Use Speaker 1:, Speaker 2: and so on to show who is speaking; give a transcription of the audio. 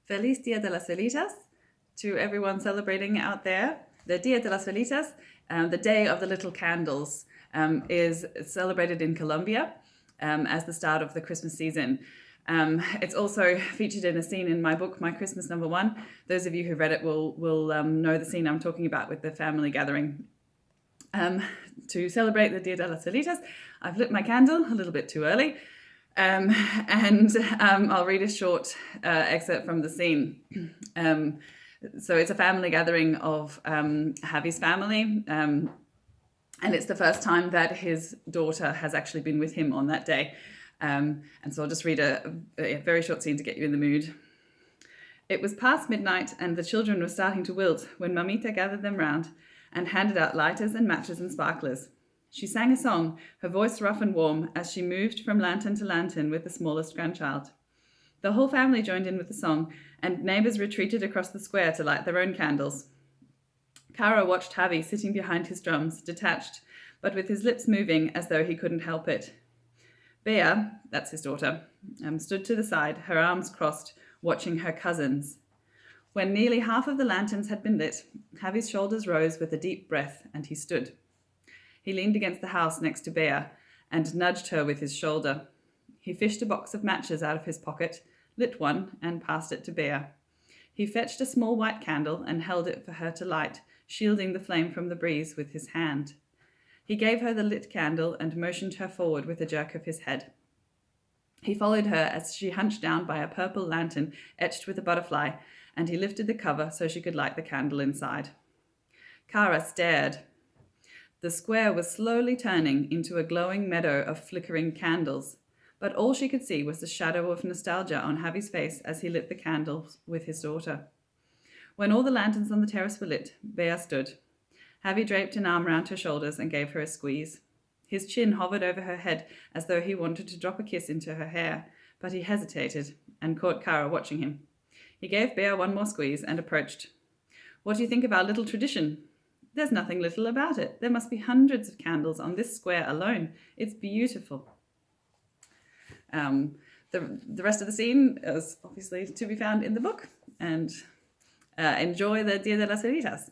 Speaker 1: Feliz Dia de las Velitas to everyone celebrating out there. The Dia de las Velitas, the Day of the Little Candles, is celebrated in Colombia as the start of the Christmas season. It's also featured in a scene in my book, My Christmas Number One. Those of you who read it will know the scene I'm talking about with the family gathering. To celebrate the Dia de las Velitas, I've lit my candle a little bit too early. I'll read a short excerpt from the scene. So it's a family gathering of Javi's family, and it's the first time that his daughter has actually been with him on that day. And so I'll just read a very short scene to get you in the mood. It was past midnight and the children were starting to wilt when Mamita gathered them round and handed out lighters and matches and sparklers. She sang a song, her voice rough and warm, as she moved from lantern to lantern with the smallest grandchild. The whole family joined in with the song, and neighbours retreated across the square to light their own candles. Cara watched Javi sitting behind his drums, detached, but with his lips moving as though he couldn't help it. Bea, that's his daughter, stood to the side, her arms crossed, watching her cousins. When nearly half of the lanterns had been lit, Javi's shoulders rose with a deep breath, and he stood. He leaned against the house next to Bea and nudged her with his shoulder. He fished a box of matches out of his pocket, lit one, and passed it to Bea. He fetched a small white candle and held it for her to light, shielding the flame from the breeze with his hand. He gave her the lit candle and motioned her forward with a jerk of his head. He followed her as she hunched down by a purple lantern etched with a butterfly, and he lifted the cover so she could light the candle inside. Cara stared. The square was slowly turning into a glowing meadow of flickering candles, but all she could see was the shadow of nostalgia on Javi's face as he lit the candles with his daughter. When all the lanterns on the terrace were lit, Bea stood. Javi draped an arm round her shoulders and gave her a squeeze. His chin hovered over her head as though he wanted to drop a kiss into her hair, but he hesitated and caught Cara watching him. He gave Bea one more squeeze and approached. "What do you think of our little tradition?" "There's nothing little about it. There must be hundreds of candles on this square alone. It's beautiful." The rest of the scene is obviously to be found in the book. And enjoy the Dia de las Velitas.